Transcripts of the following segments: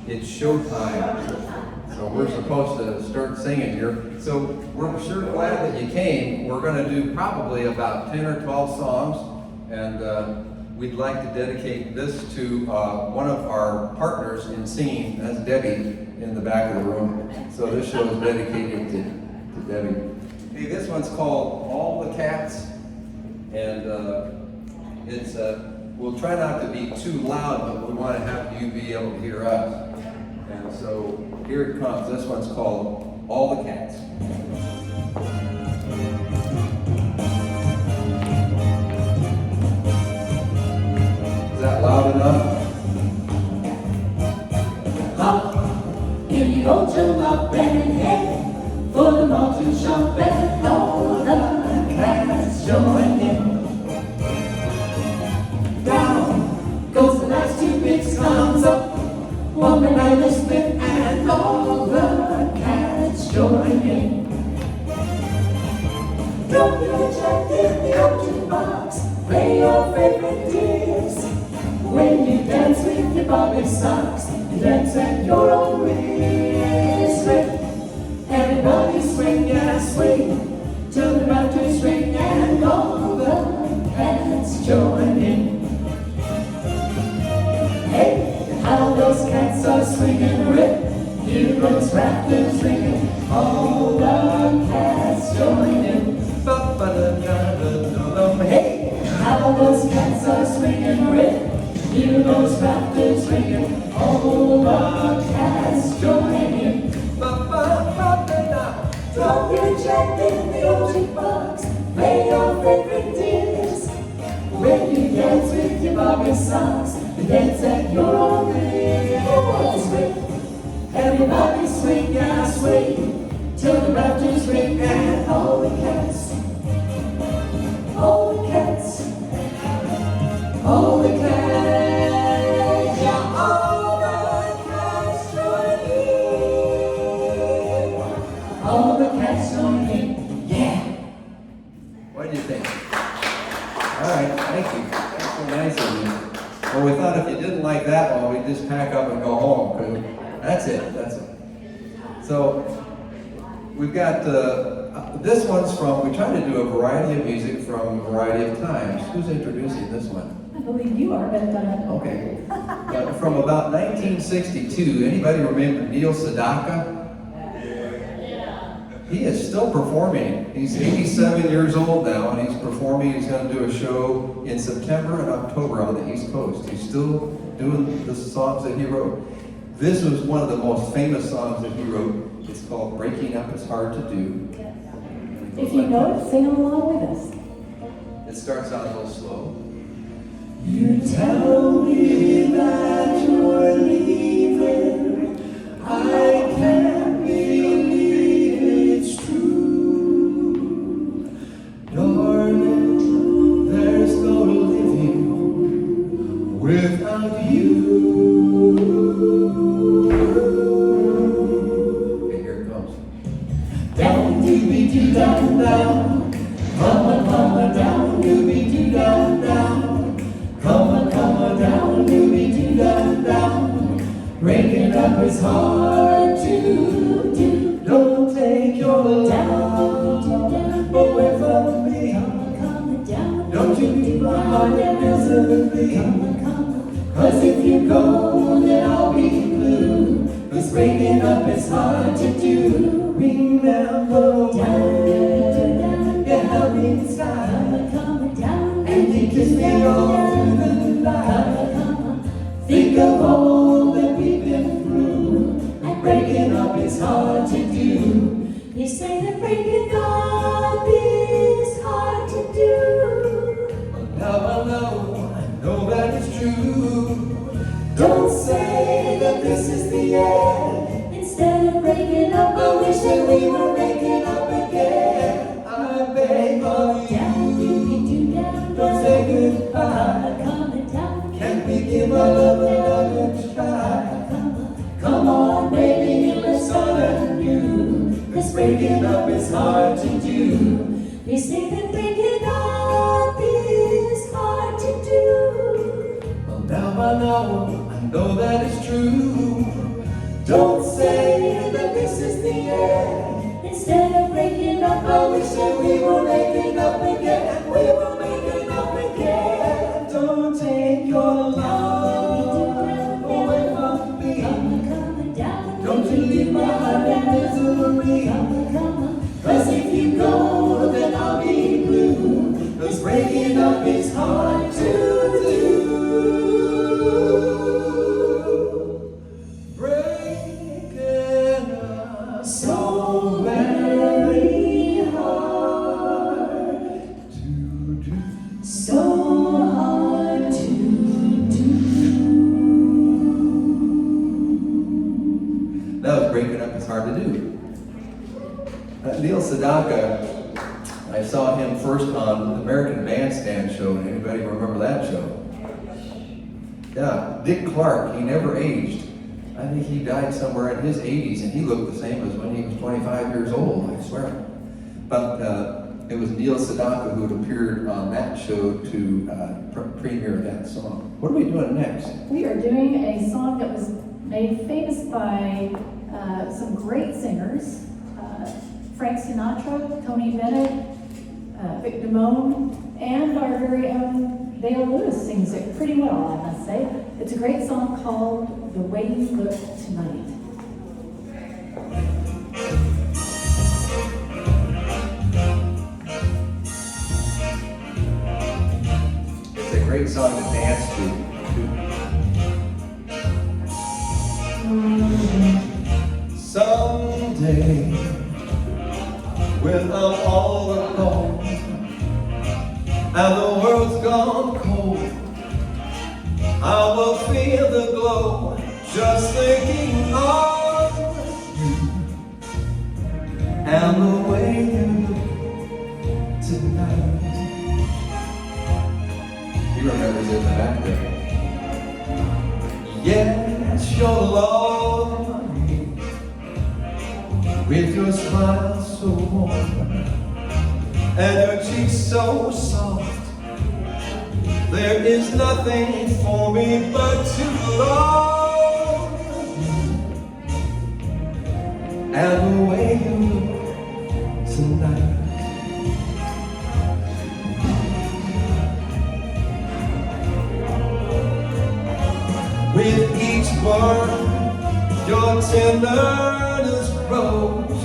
It's showtime. So we're supposed to start singing here. So we're sure glad that you came. We're going to do probably about 10 or 12 songs, and we'd like to dedicate this to one of our partners in singing. That's Debbie in the back of the room. So this show is dedicated to Debbie. Hey, this one's called All the Cats, and it's we'll try not to be too loud, but we want to have you be able to hear us. And so here it comes. This one's called All the Cats. Is that loud enough? Up in the old up and head for the mountain shop and all the cats join in. Down goes the last two bits, comes up one banana split and all the cats join in. Don't be rejected in the ocean box, play your favorite disc. When you dance with your Bobby socks, you dance at your own risk. Everybody swing, yeah, swing, till the rafters ring and all the cats join in. Hey, how those cats are swinging, rip, hear those rafters ringing, all the cats join in. Hey, how those cats are swinging, rip, hear those rafters ringing, all the cats join in. Don't get rejected in the ocean box, play your favorite disc. When you dance with your Bobby socks, you dance at your own risk. Everybody swing, yeah, swing, till the rafters ring and all the cats, all the cats, all the cats, yeah, all the cats join in. All the cats join in, yeah. What do you think? All right, thank you. That's so nice of you. Well, we thought if you didn't like that one, we'd just pack up and go home. 'Cause that's it. So we've got this one's from. We try to do a variety of music from a variety of times. Who's introducing this one? I believe you are, but Okay. From about 1962. Anybody remember Neil Sedaka? He is still performing. He's 87 years old now, and he's performing. He's going to do a show in September and October on the East Coast. He's still doing the songs that he wrote. This was one of the most famous songs that he wrote. It's called Breaking Up Is Hard to Do. if you know it, sing along with us. It starts out a little slow. You tell me that you're leaving, I can't believe it's true. Darling, there's no living without you. Okay, here it comes. Down, doobie-doo, down, down. Come on, down, doobie-doo, down, down. Come on, down, doobie-doo, down, down. Breaking up is hard to do. Don't take your love away from me. Don't you leave my heart miserably. 'Cause if you go, then I'll be blue. 'Cause breaking up is hard to do. Remember when you held me inside and you kissed me all through the night. Think of all that we've been through, and breaking up is hard to do. You say that breaking up is hard to do. Now I know that it's true. Don't say that this is the end. Instead of breaking up, I wish that we were making up again. I beg of you, Down, doobie-doo, down, don't say goodbye. coming down. Can we give our love another try? Come on, baby, let's start anew. 'Cause breaking up is hard to do. You say that breaking up is hard to do. Well, now I know that it's true. Don't say that this is the end. Instead of breaking up, I wish that we were making up again. We were making up again. Don't take your love away from me. Don't you leave my heart in misery. 'Cause if you go, then I'll be blue. 'Cause breaking up is hard to do. Breaking up so very hard to do. So hard to do. That was Breaking Up is Hard to Do. Neil Sedaka, I saw him first on the American Bandstand show. Anybody remember that show? Yeah, Dick Clark, he never aged. I think he died somewhere in his 80s, and he looked the same as when he was 25 years old, I swear. But it was Neil Sedaka who had appeared on that show to premiere that song. What are we doing next? We are doing a song that was made famous by some great singers. Frank Sinatra, Tony Bennett, Vic Damone, and our very own Dale Lewis sings it pretty well, I must say. It's a great song called The Way You Look Tonight. It's a great song to dance to. Someday, when I'm all alone and the world's gone cold, I will feel the glow just thinking of you and the way you look tonight. He remembers it in the back there. Yes, your love with your smile so warm and your cheeks so soft. There is nothing for me but to love you and the way you look tonight. With each word, your tenderness grows,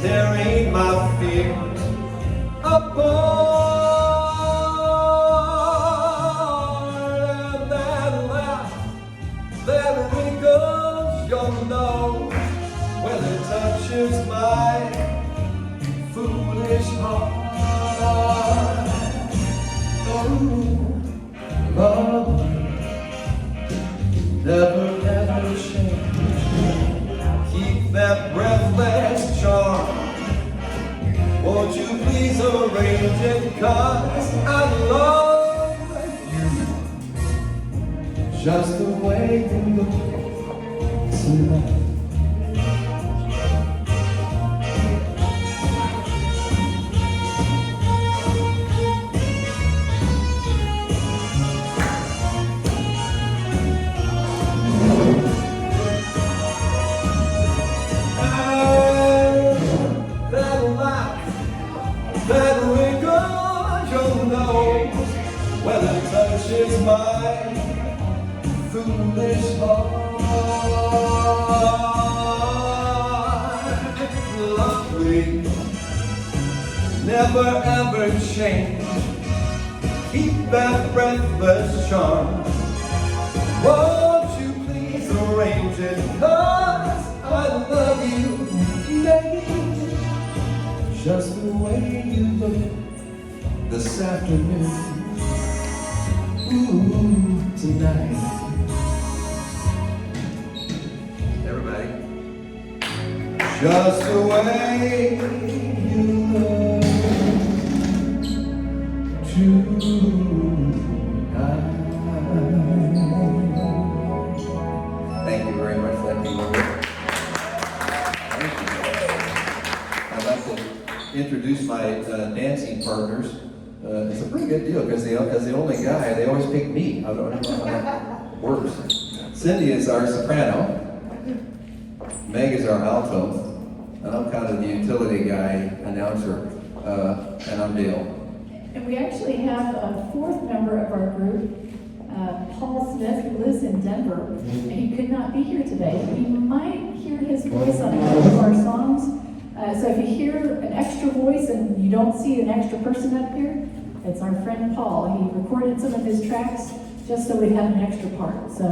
tearing my fears apart. And that laugh that wrinkles your nose when it touches my foolish heart. Oh, love never ever change. Keep that breathless charm. Won't you please arrange it? 'Cause I love you just the way you look tonight. That wrinkles your nose when it touches my foolish heart. Lovely, never ever change. Keep that breathless charm. Won't you please arrange it? 'Cause I love you, baby, just the way you look this afternoon. Ooh, tonight. Everybody. Just the way you look tonight. Thank you very much for letting me know. Thank you. I'd like to introduce my dancing partners. It's a pretty good deal because as the only guy, they always pick me. I don't know how that works. Cindy is our soprano. Meg is our alto, and I'm kind of the utility guy, announcer, and I'm Dale. And we actually have a fourth member of our group, Paul Smith, who lives in Denver, and he could not be here today. You might hear his voice on a couple of our songs. So if you hear an extra voice and you don't see an extra person up here, it's our friend Paul. He recorded some of his tracks just so we have an extra part. So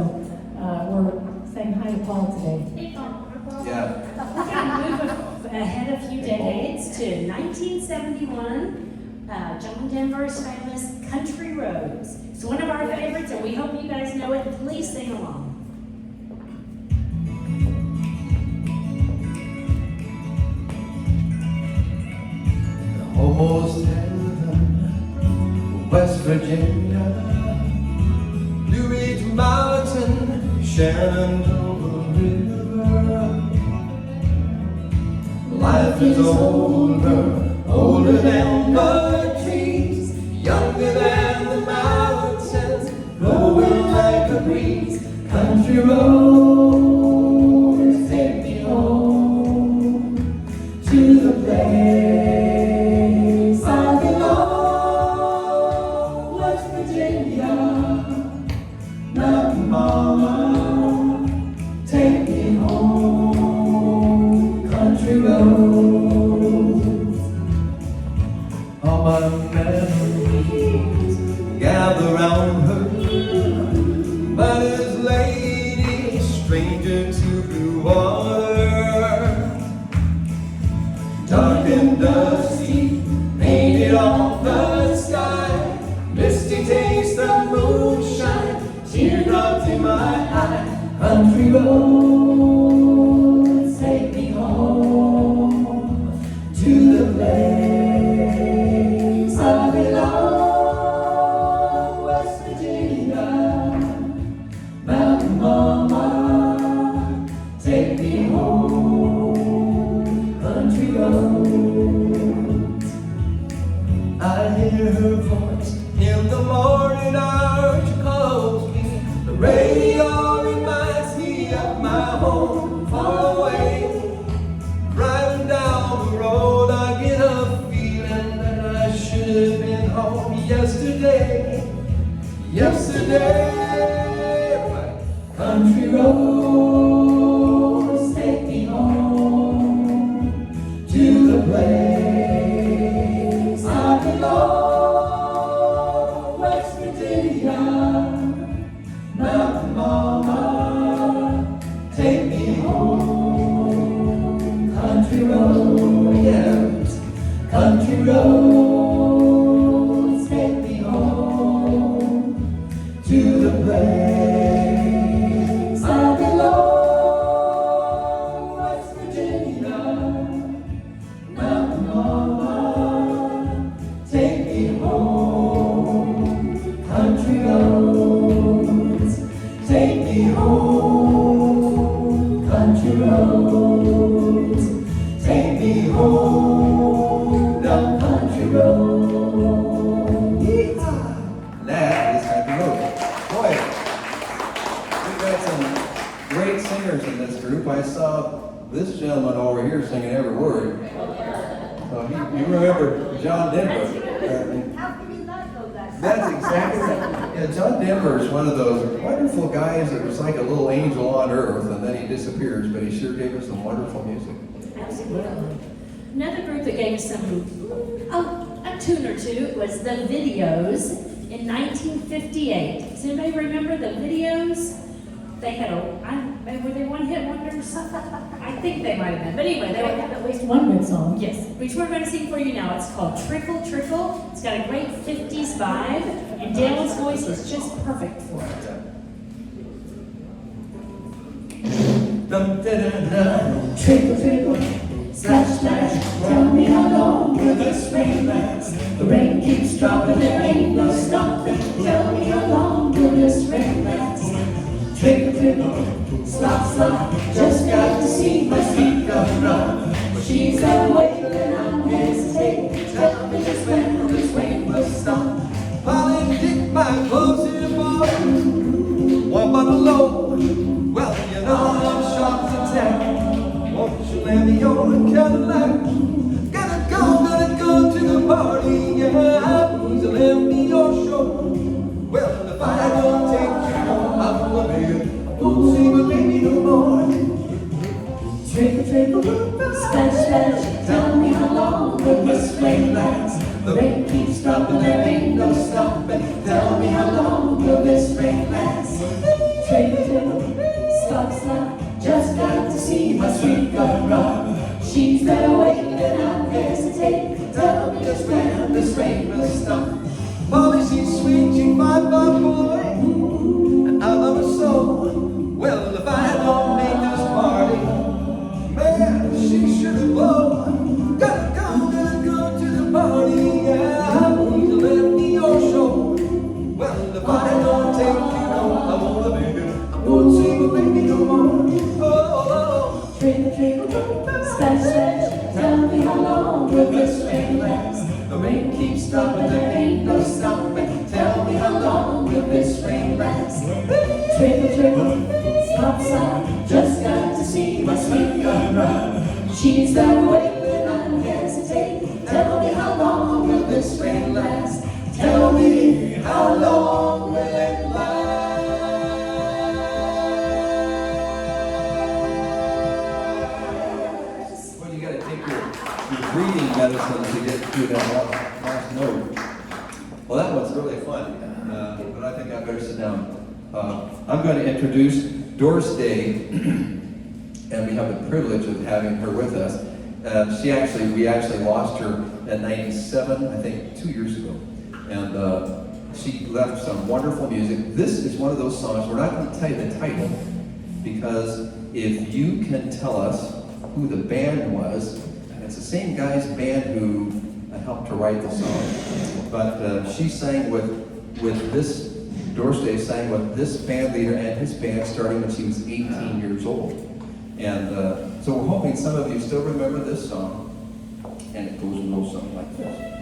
we're saying hi to Paul today. Hey, Paul. Yeah. We're going to move ahead a few decades to 1971. John Denver's famous Country Roads. It's one of our favorites, and we hope you guys know it. Please sing along. Almost heaven, West Virginia, Blue Ridge Mountain, Shenandoah River. Life is older than the trees, younger than the mountains, blowing like a breeze. Country roads take me home to the place I belong. West Virginia, Mountain Mama, take me home. Country roads, all my memories gather round her. Mother's lady, stranger to blue water, dark and dusty, painted on the sky, misty taste of moonshine, teardrops in my eye. Country roads take me home to the place I belong. West Virginia, Mountain Mama, take me home. Country roads, I hear her voice in the morning hour. She calls me. The radio reminds me of my home far away. Driving down the road, I get a feeling that I should have been home yesterday. Country roads take me home to the place I belong. West Virginia, Mountain Mama, take me home. Country roads, country roads, take me home to the place I belong. West Virginia, Mountain Mama, take me home. Country roads, take me home. Country roads, take me home. Down country road. Yeehaw. That is Country Road. Boy, we've got some great singers in this group. I saw this gentleman over here singing every word. So you remember John Denver. How can you not know that? That's exactly right. Yeah, John Denver is one of those wonderful guys that was like a little angel on earth, and then he disappears, but he sure gave us some wonderful music. Absolutely. Another group that gave us some, a tune or two was the Videos in 1958. Does anybody remember the Videos? They had were they one-hit wonders? I think they might have been. But anyway, they would have At least one good song. yes, which we're going to sing for you now. It's called Trickle Trickle. It's got a great 50s vibe, and Dale's voice is just perfect for it. Trickle, trickle, splash, splash. Tell me how long will this rain last? The rain keeps dropping, there ain't no stopping. Tell me how long will this rain last? Trickle, trickle, slop, slop. Just got to see my sweet girl run. She's awake and I'm hesitating. Tell me just when this rain will stop. Polly kicked my clothes here, boy. One bottle low. Well, you know I'm shocked. splash. Tell me how long will this rain last? The rain keeps dropping, there ain't no stopping. Tell me how long will this rain last? Trickle, trickle, stop, stop. Just got to see my sweet girl run. She's there waiting and I hesitate. Tell me just when this rain will stop. Molly, she's sweet, she's my boy, and I love her so. Well, if I don't make this party, man, she sure to blow. Gotta go to the party, yeah. Please let me your show. Well, if I don't take you home, I wanna be here. I'm gonna see my baby no more. Oh, trickle, trickle, splash, splash. Tell me how long will this rain last? The rain keeps dropping, there ain't no stopping. Tell me how long will this rain last? Trickle, trickle, stop, stop. Just got to see my sweet girl run. She's there waiting, I hesitate. Tell me how long will this rain last? Tell me how long will it last? Well, you gotta take your breathing medicine to get through that last note. Well, that one's really fun, but I think I better sit down. I'm going to introduce Doris Day, and we have the privilege of having her with us. We actually lost her in '97, I think 2 years ago, and she left some wonderful music. This is one of those songs, we're not going to tell you the title, because if you can tell us who the band was, and it's the same guy's band who helped to write the song, but she sang with this, Doris Day sang with this band leader and his band starting when she was 18 years old. And so we're hoping some of you still remember this song, and it goes a little something like this.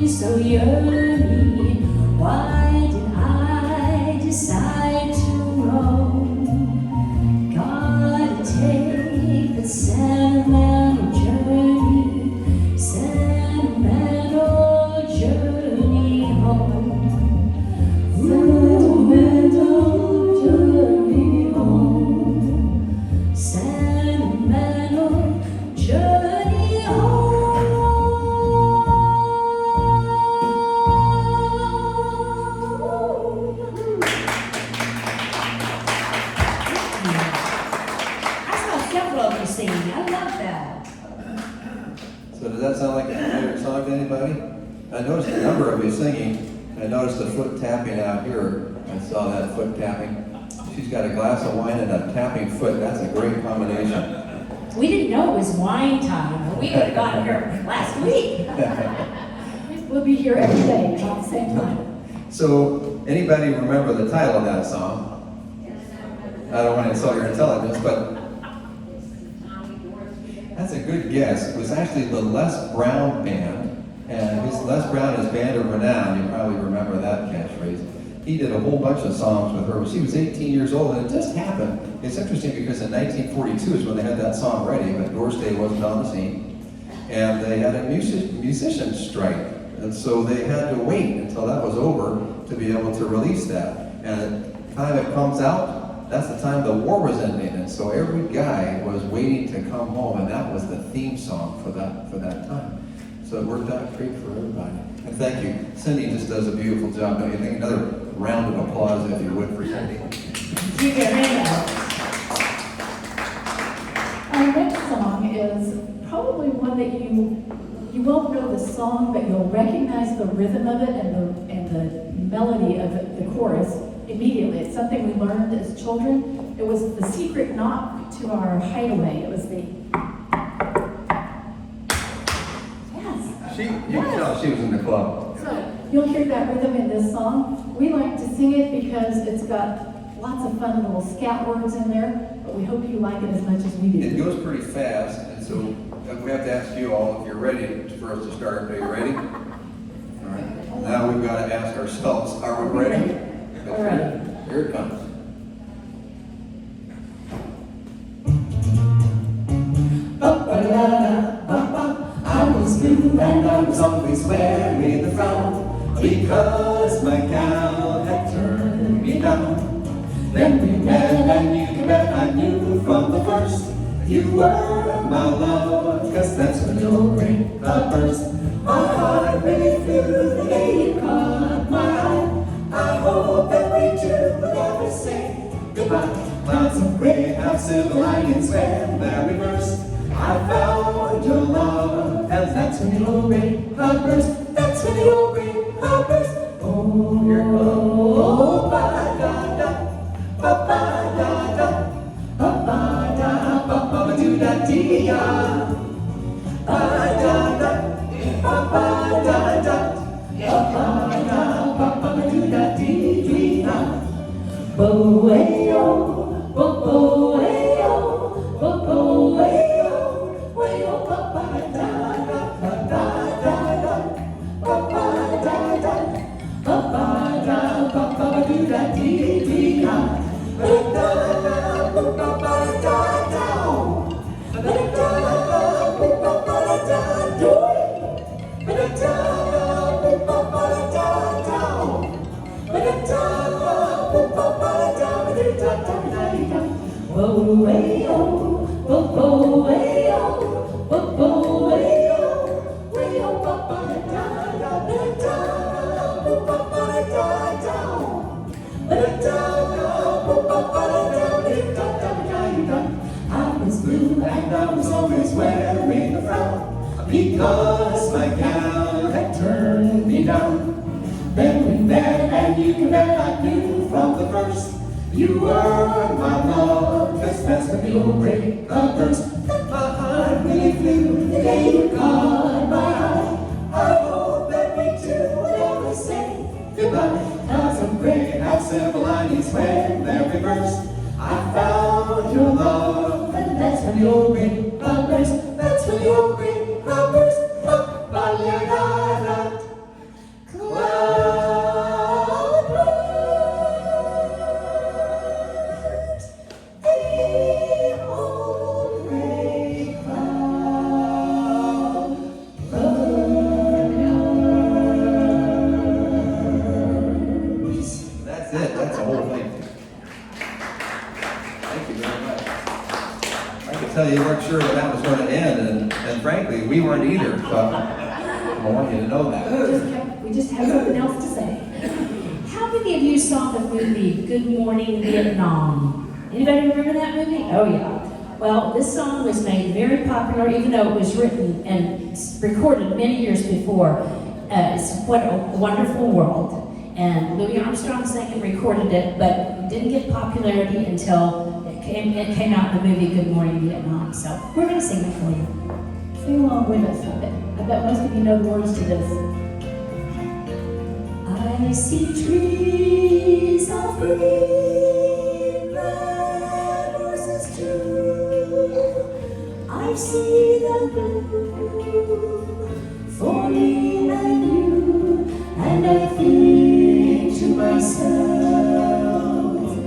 So yearning, why sing. I love that. So does that sound like a favorite song to anybody? I noticed a number of you singing. I noticed the foot tapping out here. I saw that foot tapping. She's got a glass of wine and a tapping foot. That's a great combination. We didn't know it was wine time. We would have gotten here last week. We'll be here every day at the same time. So, anybody remember the title of that song? I don't want to insult your intelligence, but that's a good guess. It was actually the Les Brown Band, and Les Brown is Band of Renown. You probably remember that catchphrase. He did a whole bunch of songs with her when she was 18 years old, and it just happened. It's interesting because in 1942 is when they had that song ready, but Doris Day wasn't on the scene, and they had a musician strike, and so they had to wait until that was over to be able to release that. And at the time it comes out, that's the time the war was ending, and so every guy was waiting to come home, and that was the theme song for that time. So it worked out great for everybody. And thank you. Cindy just does a beautiful job. Don't you think? Another round of applause, if you would, for Cindy. You can read Our next song is probably one that you won't know the song, but you'll recognize the rhythm of it and the melody of it, the chorus immediately. It's something we learned as children. It was the secret knock to our hideaway. It was the You can tell she was in the club. So you'll hear that rhythm in this song. We like to sing it because it's got lots of fun little scat words in there, but we hope you like it as much as we It do. goes pretty fast, and so we have to ask you all if you're ready for us to start. Are you ready? All right. Now we've got to ask ourselves, are we ready? All right. Here it comes. I was blue and I was always wearing the frown because my gal had turned me down. Then we met and you can bet I knew from the first you were my love, cause that's when you'll break the burst. My heart really flew the day you caught my eye. I hope that we two will never say goodbye. Clouds of gray have silver linings when they're reversed. I found your love, and that's when you'll break the burst. That's when you'll break the burst. Oh, here goes. Ba da da, ba da da, ba da ba ba do da dee ya. Ba da da, ba da da, ba da ba do da dee dee da. Bo hey yo, bo hey yo, bo hey yo. Oh, hey, oh, oh, oh, hey, oh, oh, oh, hey, oh, hey, oh, ba, ba, da, da, da, da, ba, ba, ba, da, da, ba, da, da, ba, ba, ba, da, da, da, da. I was blue and I was always wearing a frown because my gal had turned me down. Then we met and you can bet I knew from the first you were my love, cause that's when you'll break the burst. My heart really flew the day you caught my eye. I hope that we two will never say goodbye. Clouds of gray have silver linings when they're reversed. I found your love, and that's when you'll break the burst. That's when you'll break the burst. Ba-ba-da-da-da. That's the whole thing. Thank you very much. I could tell you weren't sure when that was going to end, and frankly, we weren't either, so I want you to know that. We just have something else to say. How many of you saw the movie Good Morning Vietnam? Anybody remember that movie? Oh yeah. Well, this song was made very popular, even though it was written and recorded many years before. It's What a Wonderful World. And Louis Armstrong sang and recorded it, but didn't get popularity until it came out in the movie Good Morning Vietnam. So we're going to sing it for you. Sing along with us. I bet most of you know the words to this. I see trees of green, red roses too. I see them bloom for me and you, and I think to myself,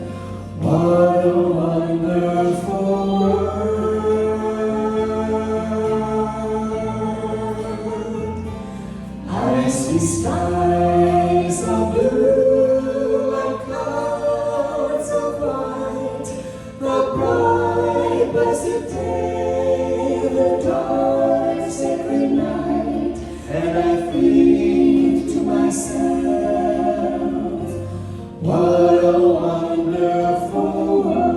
what a wonderful world. I see skies of blue and clouds of white, the bright blessed day, the dark sacred night, and I think to myself, what a wonderful world.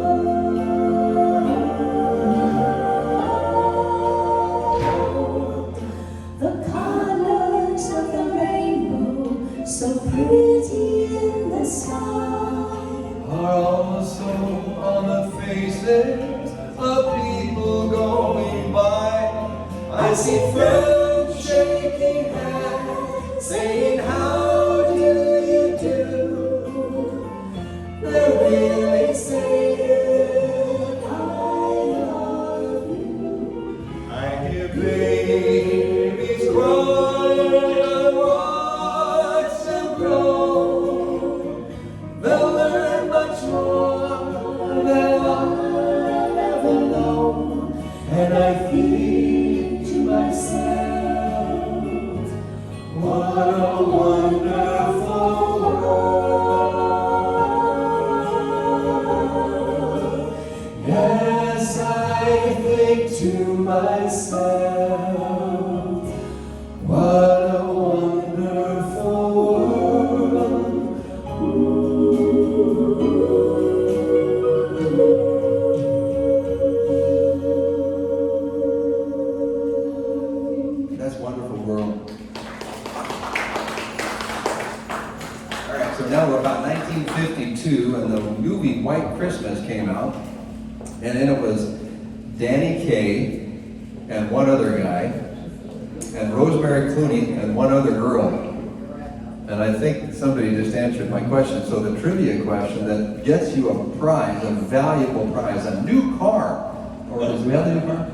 The colors of the rainbow, so pretty in the sky, Are also on the faces of people going by. I see friends shaking hands, saying, how do you do? They're really saying, I love you. I hear babies cry, I watch them grow. They'll learn much more than I'll ever know. And I think to myself, what a wonderful world. Yes, I think to myself, what a wonderful world. That's Wonderful World. All right, so now we're about 1952, and the movie White Christmas came out, and then it was Danny Kaye and one other guy, and Rosemary Clooney and one other girl. And I think somebody just answered my question. So the trivia question that gets you a prize, a valuable prize, a new car. Or do we have the new car?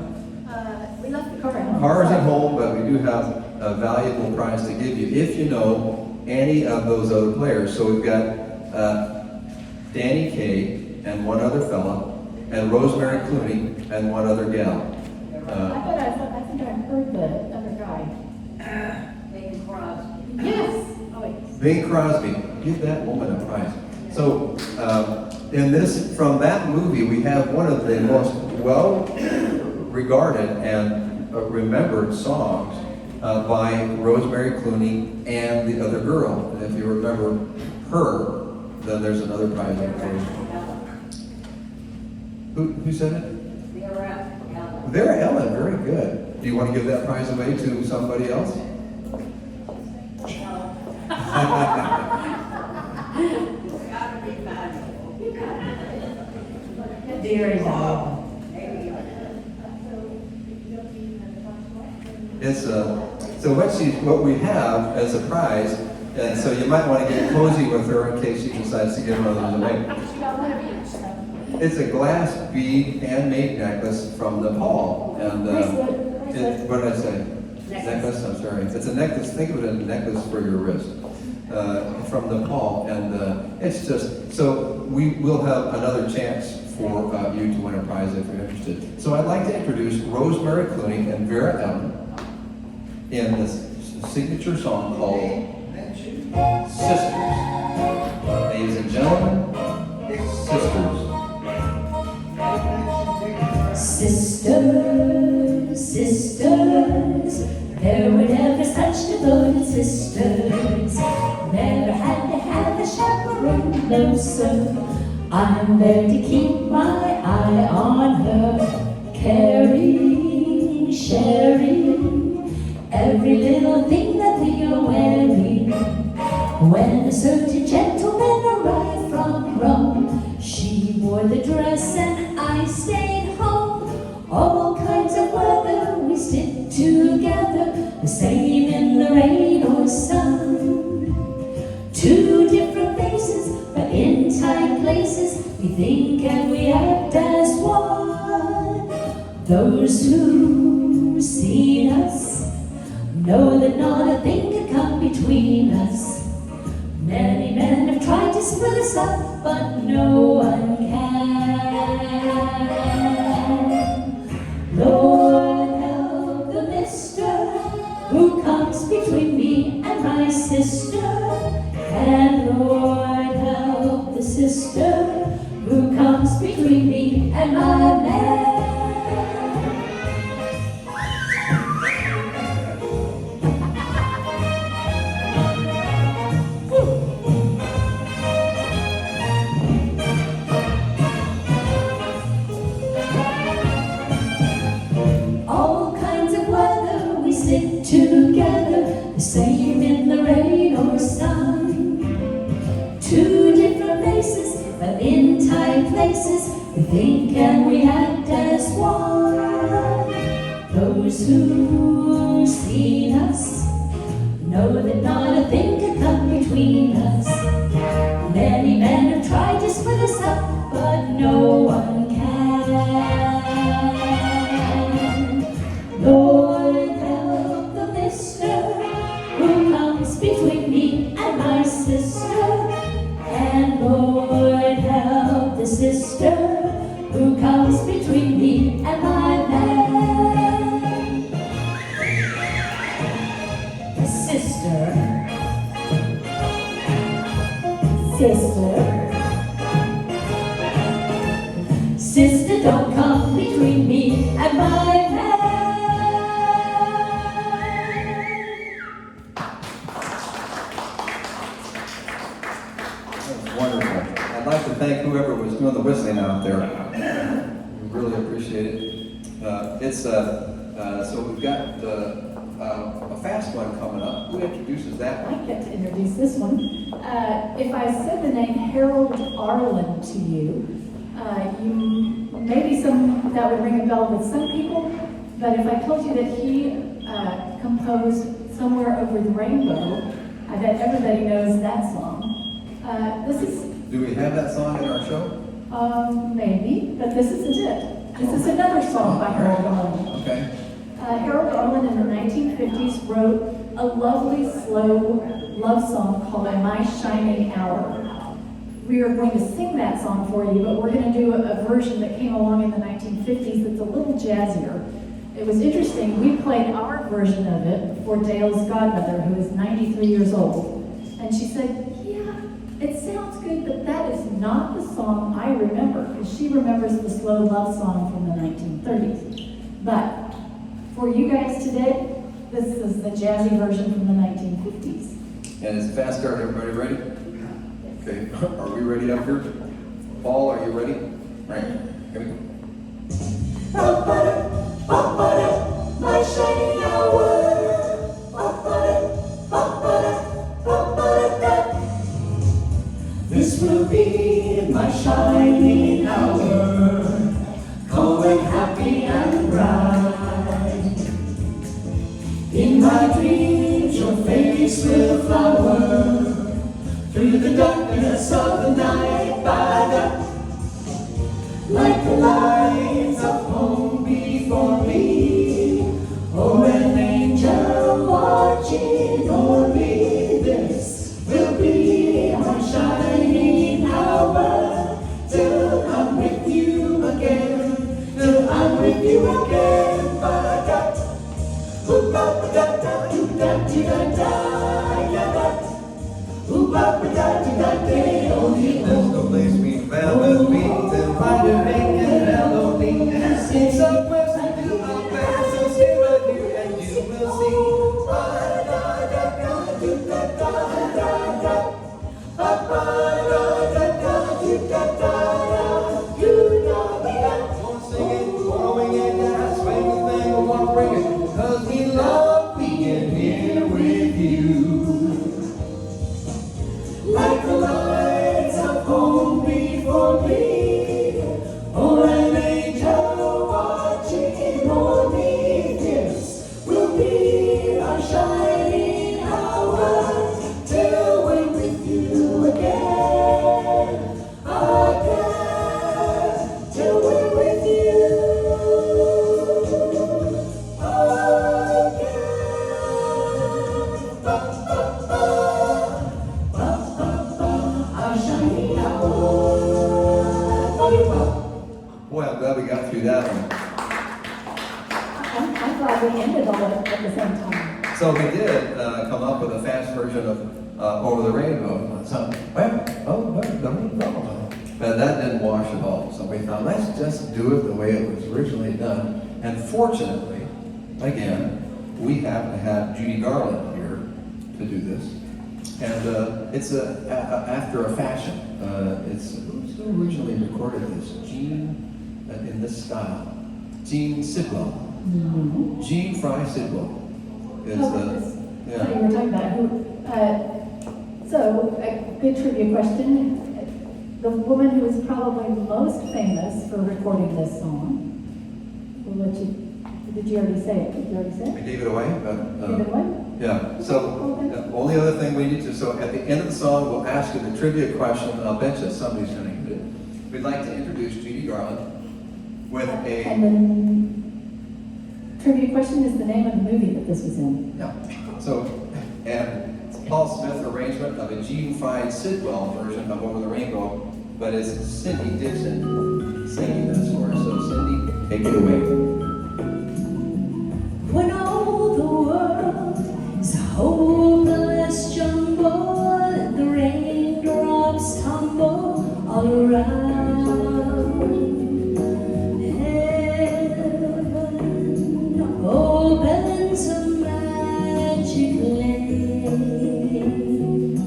We left the car at home. Cars at home, but we do have a valuable prize to give you if you know any of those other players. So we've got Danny Kaye and one other fella, and Rosemary Clooney and one other gal. I think I heard the other guy. Yes. Oh, wait. Bing Crosby, give that woman a prize. So, from that movie, we have one of the most well-regarded and remembered songs by Rosemary Clooney and the other girl. And if you remember her, then there's another prize for you. Who said it? Vera Ellen, very good. Do you want to give that prize away to somebody else? Very valuable. It's so what we have as a prize, and so you might want to get cozy with her in case she decides to give one of those away. She got one of each, so. It's a glass bead handmade necklace from Nepal, and what did I say? Necklace. I'm sorry. It's a necklace. Think of it as a necklace for your wrist from Nepal, and it's just so we will have another chance for you to win a prize if you're interested. So I'd like to introduce Rosemary Clooney and Vera Ellen in this signature song called Sisters. Ladies and gentlemen, Sisters. Sisters, sisters, there were never such devoted sisters. Never had to have a chaperone, no sir. I'm there to keep my eye on her. caring, sharing every little thing that we are wearing. When a certain gentleman arrived from Rome, she wore the dress and I stayed home. All kinds of weather we stick together, the same in the rain or sun. Two different faces, but in tight places, we think and we act as one. Those who've seen us know that not a thing can come between us. Many men have tried to split us up, but no one can. Lord, help the mister who comes between me and my sister. And Lord, help the sister who comes between me and my man. Stick together, the same in the rain or sun. Two different faces, but in tight places, we think and we act as one. Those who've seen us know that not a thing can come between us. Many men have tried to split us up, but no one can. Lord, help the mister who comes between me and my sister. And Lord, help the sister who comes between me and my man. The sister. Sister, don't come between me and my man. Wonderful. I'd like to thank whoever was doing the whistling out there. We really appreciate it. So we've got a fast one coming up. Who introduces that one? I get to introduce this one. If I said the name Harold Arlen to you, maybe that would ring a bell with some people, but if I told you that he composed Somewhere Over the Rainbow, I bet everybody knows that song. Do we have that song in our show? Maybe, but this isn't it. This is another song by Harold Arlen. Okay. Harold Arlen in the 1950s wrote a lovely, slow love song called My Shining Hour. We are going to sing that song for you, but we're going to do a version that came along in the 1950s that's a little jazzier. It was interesting. We played our version of it for Dale's godmother, who is 93 years old. And she said, yeah, it sounds good, but that is not the song I remember, because she remembers the slow love song from the 1930s. But for you guys today, this is the jazzy version from the 1950s. And it's a fast start. Everybody ready? Okay. Are we ready up here? Paul, are you ready? All right. Here we go. My shining hour. This will be my shining hour, going happy and bright. In my dreams your face will flower through the darkness of the night by the like the lights of home before me. Oh, an angel watching o'er me. This will be my shining hour till I'm with you again. Till I'm with you again. Ba-da, ooh-ba-ba-da-da, ooh-da-dee-da-da, ya-da, ooh-ba-ba-da-dee-da-da, oh-dee-oh. There's no place we found with me to find a making melody. It's a question to Boy, I'm glad we got through that one. I'm glad we ended all of it at the same time. So we did come up with a fast version of Over the Rainbow. So, but that didn't wash at all. So we thought, let's just do it the way it was originally done. And fortunately, again, we happen to have Judy Garland here to do this. And it's after a fashion. Who originally recorded this? Gene, in this style. Gene Sidwell. Mm-hmm. Gene Fry Sidwell is You were talking about who. So, a good trivia question. The woman who is probably most famous for recording this song, we'll let you. Did you already say it? Did you already say We it? gave it away. Give it away? Yeah. So Okay. the only other thing we need to. So at the end of the song, we'll ask you the trivia question. And I'll bet you somebody's going to get it. We'd like to introduce Judy Garland with a. And the trivia question is the name of the movie that this was in. Yeah. So, and Paul Smith arrangement of a Gene Fry Sidwell version of Over the Rainbow, but it's Cindy Dixon singing this for us. So Cindy, take it away. When all the world is a hopeless jumble and the raindrops tumble all around, heaven opens a magic lane.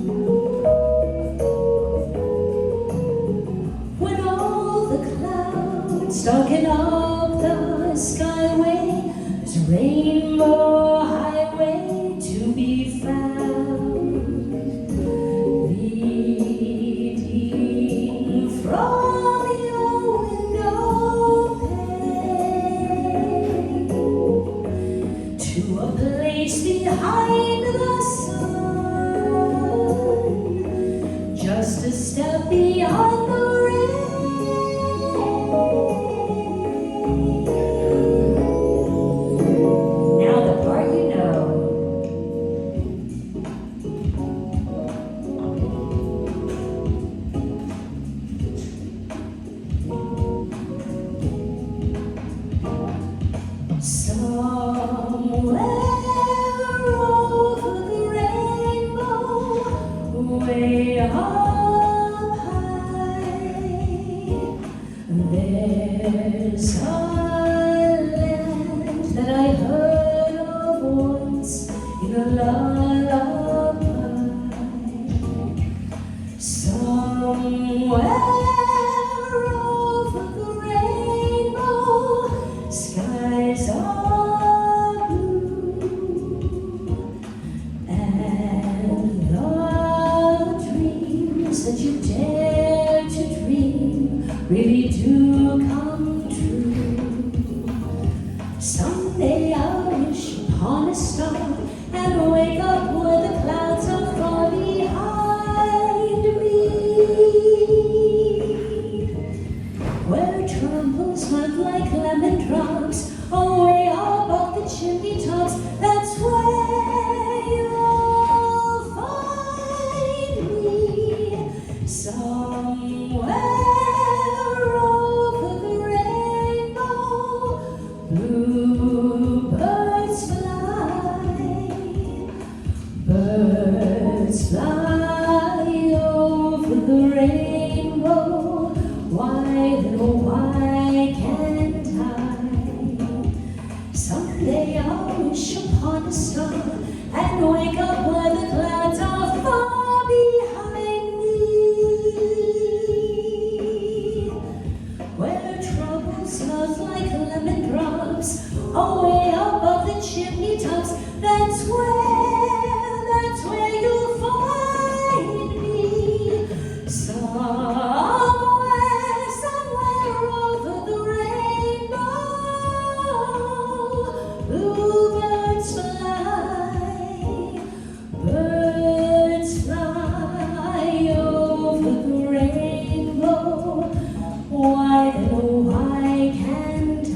When all the clouds darken up the skyway, there's a rainbow highway to be found, leading from your window pane to a place behind the sun, just a step beyond the rain. Now the part you know. Somewhere over the rainbow, way up high, there's a land that I heard of once in a lullaby. Somewhere over the rainbow, skies are blue, and the dreams that you dare to dream really do come true. Someday I'll wish upon a star and wake up where the clouds are far behind me, where trembles mud like lemon drops away above the chimney tops. That's where you'll find me, somewhere over the rainbow. Bluebirds fly, birds fly over the rainbow. Why, oh, why can't I? Someday I'll wish upon a star and wake up where the clouds are far behind me, where trouble smells like lemon drops away above the chimney tops. That's where you'll find me, somewhere over the rainbow. Bluebirds fly, birds fly over the rainbow. Why, oh, why can't I?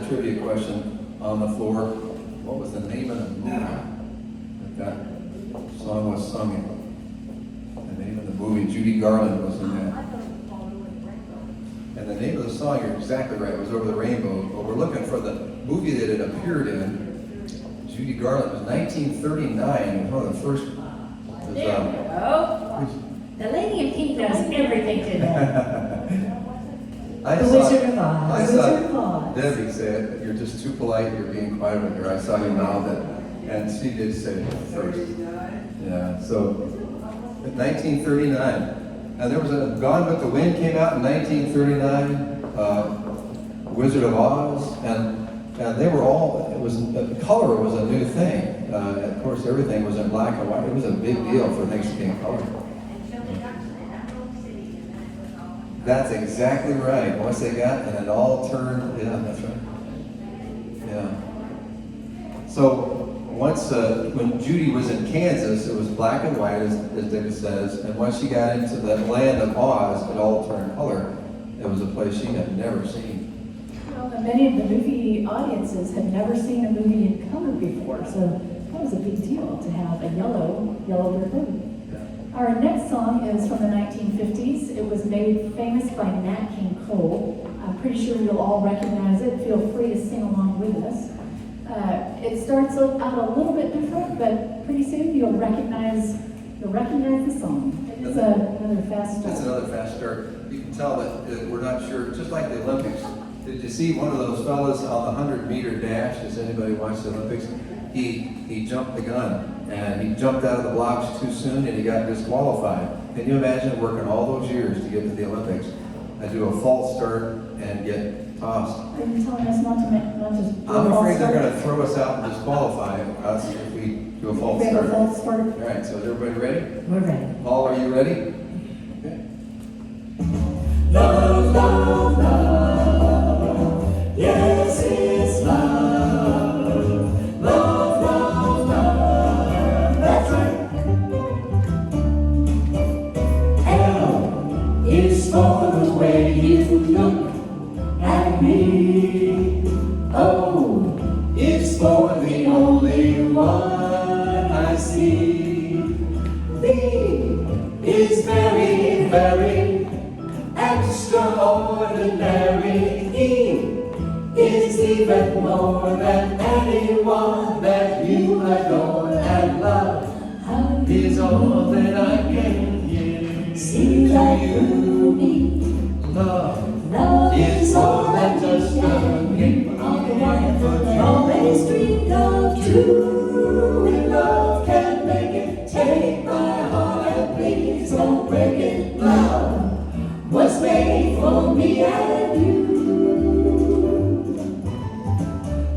a trivia question on the floor. What was the name of the movie that song was sung in? The name of the movie, Judy Garland was in that. And the name of the song, you're exactly right, was Over the Rainbow. But we're looking for the movie that it appeared in. Judy Garland was 1939. It was one of the first. There we go. The lady in pink knows everything today. The Wizard of Oz. I The Wizard of saw Oz. Debbie said, "You're just too polite. You're being quiet with her." I saw you mouth it, and she did say it first. Yeah. So, in 1939. And there was a Gone with the Wind came out in 1939, Wizard of Oz, and they were all, it was, color was a new thing. Of course, everything was in black and white. It was a big deal for things to be in color. That's exactly right. Once they got, and it all turned, yeah, that's right. Yeah. So, once, when Judy was in Kansas, it was black and white, as David says, and once she got into the land of Oz, it all turned color. It was a place she had never seen. Well, and many of the movie audiences had never seen a movie in color before, so that was a big deal to have a yellow movie. Our next song is from the 1950s. It was made famous by Nat King Cole. I'm pretty sure you'll all recognize it. Feel free to sing along with us. It starts out a little bit different, but pretty soon you'll recognize the song. It is another fast start. It's another fast start. You can tell that we're not sure, just like the Olympics. Did you see one of those fellas on the 100-meter dash? Does anybody watch the Olympics? He jumped the gun, and he jumped out of the blocks too soon, and he got disqualified. Can you imagine working all those years to get to the Olympics and do a false start and get tossed? Are you telling us not to I'm afraid they're going to throw us out and disqualify us if we do a false start. false start? All right, so is everybody ready? We're ready. Paul, are you ready? Okay. Love, love, love. Yes, it's love. Love, love, love. That's right. L is for the way you look at me. O is for the only one I see. V is very, very extraordinary. E is even more than anyone that you adore and love. Is all that I can give. See that you need. Love is more than just a game on the one always dreamed of. True love can make it. Take my heart and please don't break it. Love was made for me and you.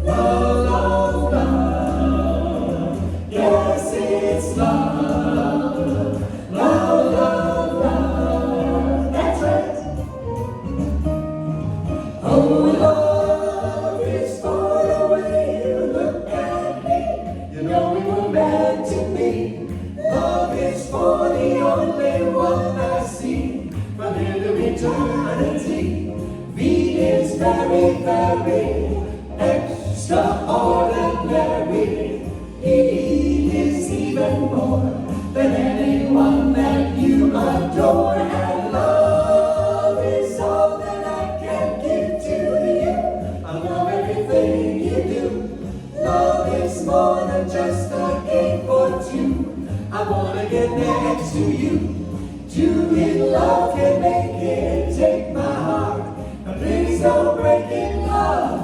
Love, love, love. Yes, it's love. Love, love, love. That's right. Oh, love is for the way you look at me. You know we were meant to be. Love is for the only one I see. From here to eternity. V is very, very extraordinary. E is even more than anyone that you adore. And love is all that I can give to you. I love everything you do. Love is more than just a game for two. I wanna get next to you. Two in love can make it. Take my heart, and please don't break it. Love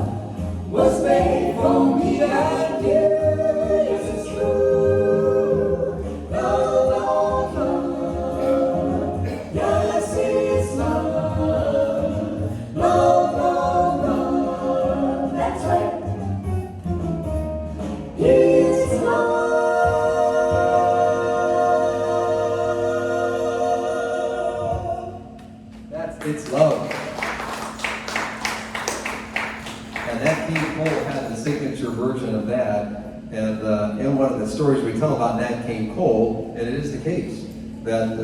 was made for me and you. Yes, it's true. Love, love, love. Yes, it's love. Love, love, love. That's right. It's love. It's love. And that King Cole had the signature version of that. And in one of the stories we tell about Nat King Cole, and it is the case that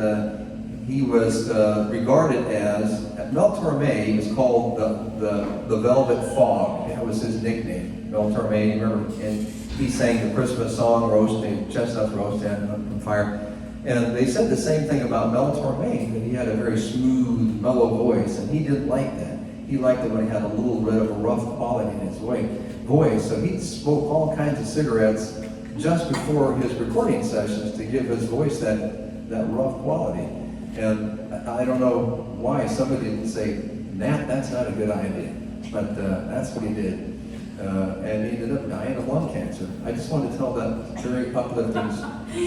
he was regarded as, Mel Torme was called the Velvet Fog. That was his nickname, Mel Torme, remember? And he sang the Christmas song, roasting, chestnuts roasting on fire. And they said the same thing about Mel Torme, that he had a very smooth, mellow voice, and he didn't like that. He liked it when he had a little bit of a rough quality in his voice. So he smoked all kinds of cigarettes just before his recording sessions to give his voice that rough quality. And I don't know why somebody didn't say, Nat, that's not a good idea. But that's what he did. And he ended up dying of lung cancer. I just wanted to tell that very uplifting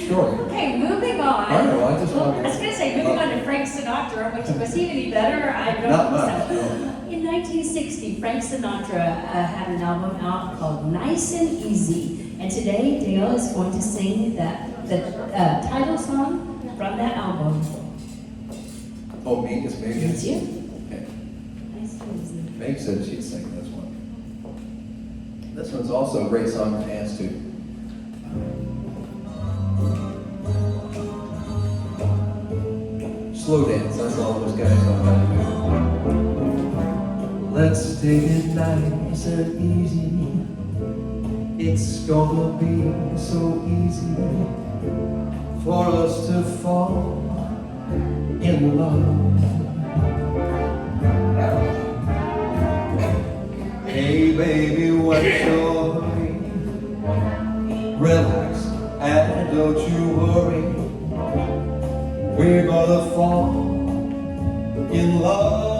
story. Okay, moving on. I know, I just wanted I was going to say, moving on to Frank Sinatra, which was he any better? I don't Not know. much, no. In 1960, Frank Sinatra had an album out called Nice and Easy. And today, Dale is going to sing the title song from that album. Oh, me? It's Megan? It's you. Okay. Nice and Easy. Meg said she'd sing this one. This one's also a great song to dance to. Slow dance, that's all those guys know how to do. Let's take it nice and easy. It's gonna be so easy for us to fall in love. Hey baby, what's your hurry? Relax and don't you worry. We're gonna fall in love.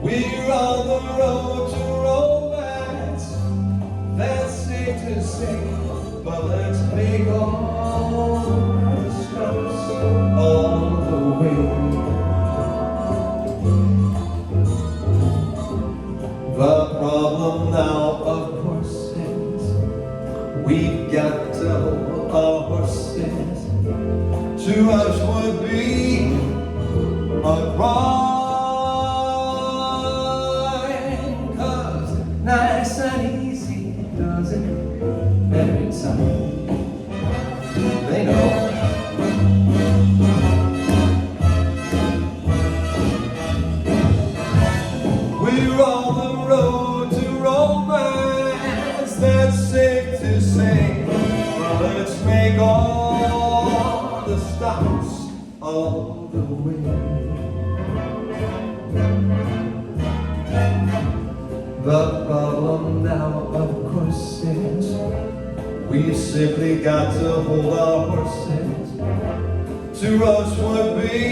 We're on the road to romance. That's safe to say, but let's make all the stops all the way. The problem now, of course, is we've got to hold our horses. To rush would be a crime. 'Cause nice and easy does it every time. They know. We're on the road to romance, that's safe to say. Well, let's make all the stops all the way. The problem now, of course, is we've simply got to hold our horses. To rush would be,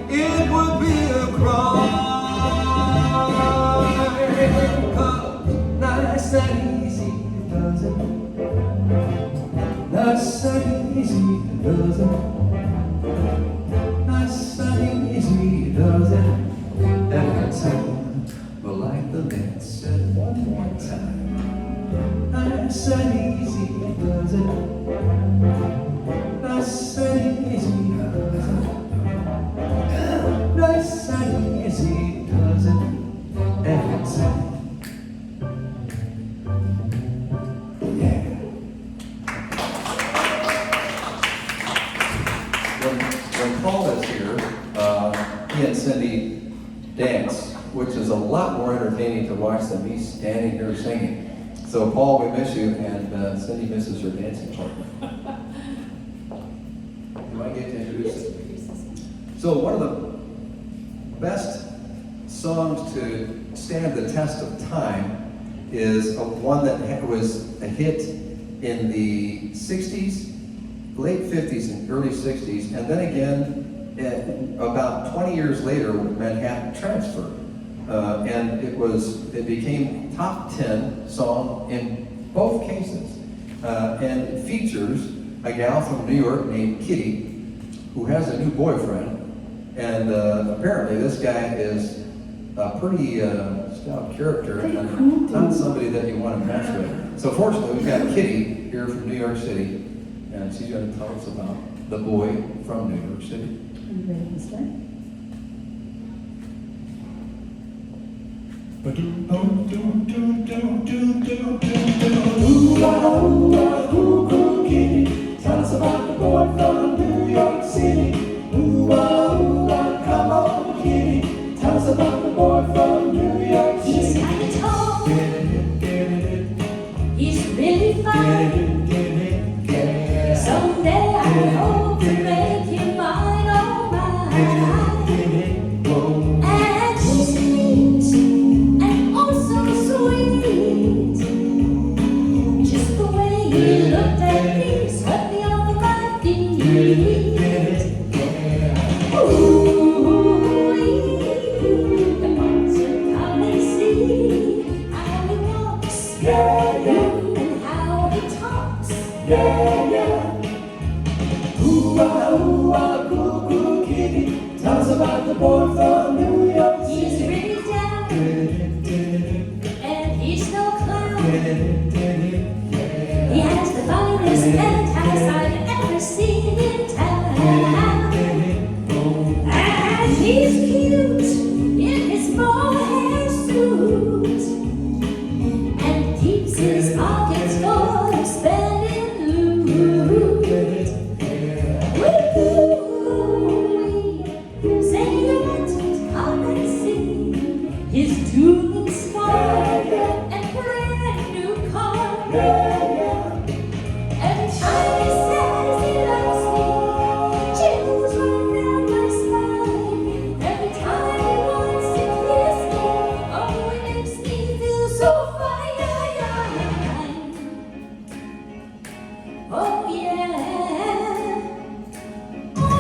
it would be a crime. 'Cause nice and easy does it. Nice and easy does it. Nice and easy does it every time. But like the man said one more time, nice and easy does it. Nice and easy does it. Nice and easy does it every time. Yeah. When Paul is here, he and Cindy dance, which is a lot more entertaining to watch than me standing here singing. So Paul, we miss you, and Cindy misses her dancing partner. Do I get to introduce it? So one of the best songs to stand the test of time is one that was a hit in the 60s, late 50s and early 60s, and then again about 20 years later with Manhattan Transfer. And it became top 10 song in both cases. And it features a gal from New York named Kitty, who has a new boyfriend. And apparently this guy is a pretty stout character and not somebody that you want to mess with. So fortunately, we've got Kitty here from New York City, and she's going to tell us about the boy from New York City. Are you ready to start? Tell us us about the boy from New York City. Ooh, come on, kitty. Tell us about the boy from New York City. He's kinda tall, he's really fine. Someday I hope to make him mine, oh mine. And he's neat and oh so sweet. Just the way he looked at me swept me off of my feet. Ooh, the monster come and see how he walks, and how he talks. Cool, kitty. Tell us about the boy from New York He's City. really down, and he's no clown. He has the finest penthouse I've ever seen in town. And he's cute in his mohair suit, and keeps his pockets full of spending loot. Woo-hoo, say you want to come and see his tuning smart and brand new car. Every time he says he loves me, chills run down my spine. Every time he wants to kiss me, oh, it makes me feel so fine. Oh yeah, oh yeah,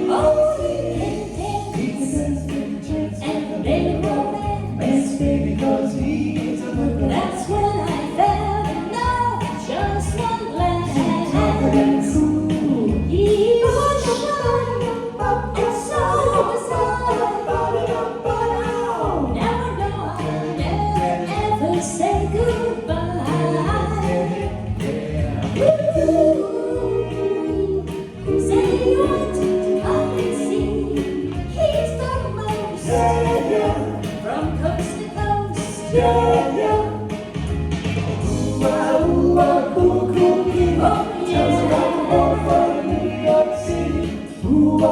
oh yeah, he can dance and make romance. Because he's a good guy. That's when I fell in love with just one glance. He was shy, and so was I. Now I know I'll never ever say goodbye. Woo-hoo, say you want to come and see. He's the most from coast to coast. Cool, kitty. Oh Tell us about the boy yeah. from New York City. Come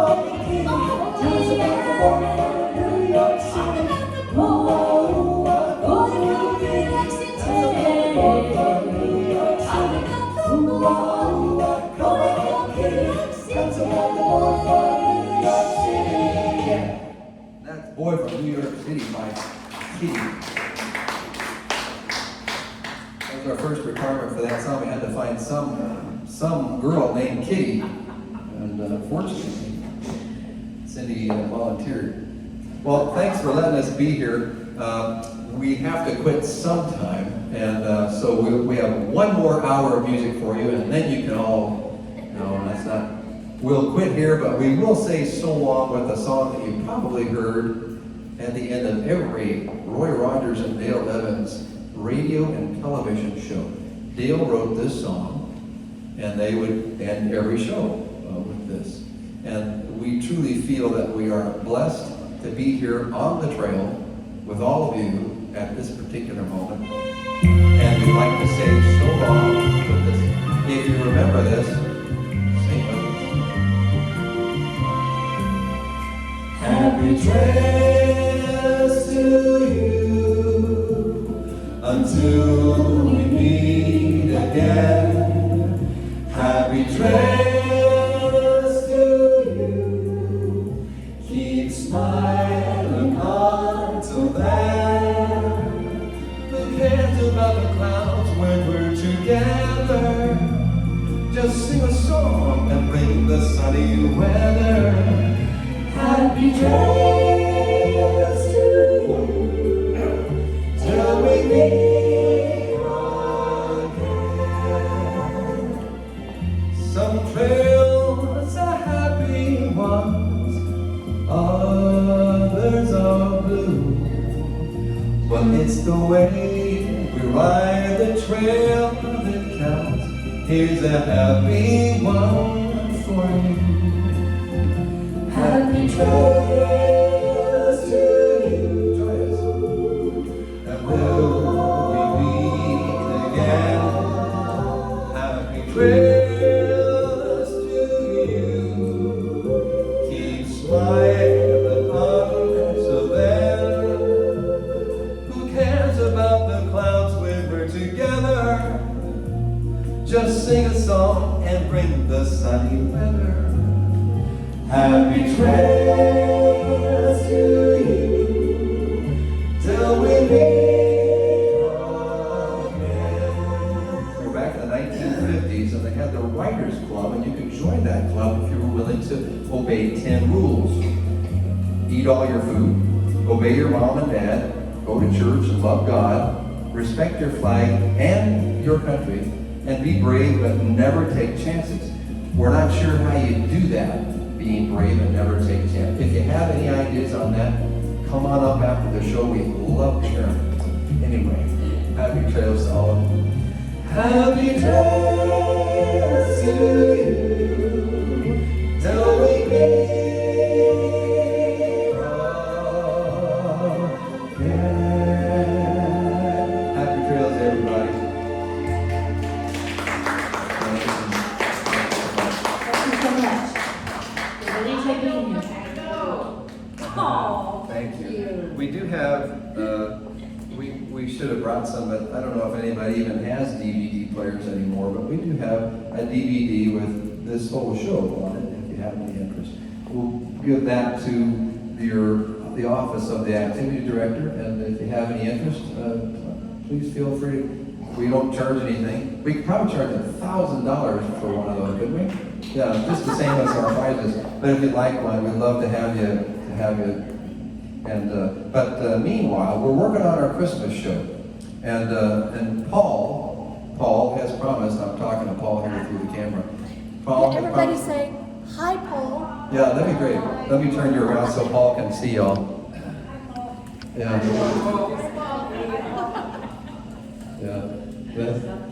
on, kitty. Tell us about the boy from New York Talk City. about the boy from New York City. Talk about the boy from New York City. That's Boy from New York City by Kitty. That was our first requirement for that song. We had to find some girl named Kitty. And fortunately, Cindy volunteered. Well, thanks for letting us be here. We have to quit sometime. And so we have one more hour of music for you. And then you can all, that's not, we'll quit here, but we will say so long with a song that you probably heard at the end of every Roy Rogers and Dale Evans radio and television show. Dale wrote this song, and they would end every show with this. And we truly feel that we are blessed to be here on the trail with all of you at this particular moment. And we'd like to say so long with this. If you remember this, sing with us. Happy trails to you until we meet again. Happy trails to you. Keep smiling until then. Who cares about the clouds when we're together? Just sing a song and bring the sunny weather. Happy trails to you till we meet again. Some trails are happy ones, others are blue. But it's the way we ride the trail that counts. Here's a happy one for you. Happy trails to you, and we'll Just sing a song and bring the sunny weather. Happy trails to you till we meet again. We're back in the 1950s, and they had the Writers Club, and you could join that club if you were willing to obey 10 rules. Eat all your food, obey your mom and dad, go to church and love God, respect your flag and your country, and be brave but never take chances. We're not sure how you do that, being brave and never take chances. If you have any ideas on that, come on up after the show. We'd love to hear them. Anyway, happy trails to all of you. Happy trails to you till we meet again. Happy trails, everybody. Thank you so much. Really taking you. Oh, Thank you. We do have, we should have brought some, but I don't know if anybody even has DVD players anymore, but we do have a DVD with this whole show on it, if you have any interest. We'll give that to the office of the activity director, and if you have any interest, please feel free. We don't charge anything. We could probably charge $1,000 for one of those, couldn't we? Yeah, just the same as our prizes. But if you'd like one, we'd love to have you. And but meanwhile, we're working on our Christmas show, and Paul has promised. I'm talking to Paul here through the camera. Paul, Everybody say, hi, Paul. yeah, that'd be great. Let me turn you around so Paul can see y'all. Yeah.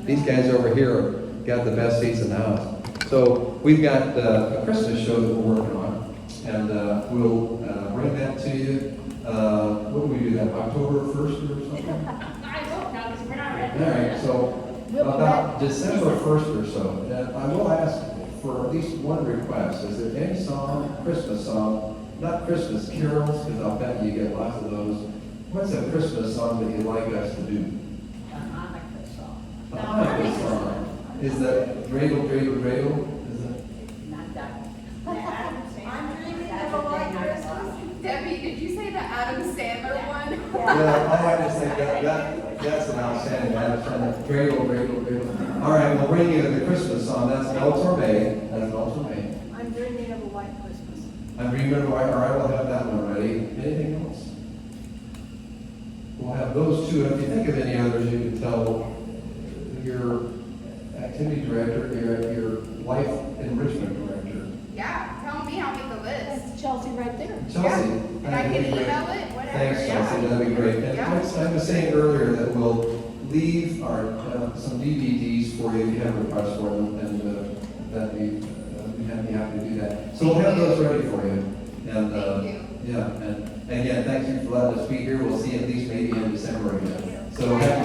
These guys over here got the best seats in the house. So we've got a Christmas show that we're working on, and we'll bring that to you. What do we do that, October 1st or something? I hope not, because we're not ready. All right, so about December 1st or so. And I will ask for at least one request. Is there any song, Christmas song, not Christmas carols, because I'll bet you get lots of those. What's a Christmas song that you'd like us to do? A Hanukkah song. Is that Dreidel, Dreidel, Dreidel? Is that? I'm dreaming of a white Christmas. Debbie, did you say the Adam Sandler one? Yeah, I might just think that's an outstanding Adam Sandler. Dreidel, Dreidel, Dreidel. All right, we'll bring you the Christmas song. That's El Torme. That's El Torme. I'm dreaming of a white Christmas. I'm dreaming of white. All right, we'll have that one ready. Anything else? We'll have those two. If you think of any others, you can tell your activity director, your life enrichment director. Yeah, tell me, I'll make the list. That's Chelsea right there. Chelsea. And I can email it, whatever. Thanks, Chelsea. That'd be great. And Yeah. I was saying earlier that we'll leave our some DVDs for you if you have requests for them, and that'd be happy to do that. So we'll have those ready for you. And Thank you. yeah, and again, thank you for letting us be here. We'll see you at least maybe in December again. So happy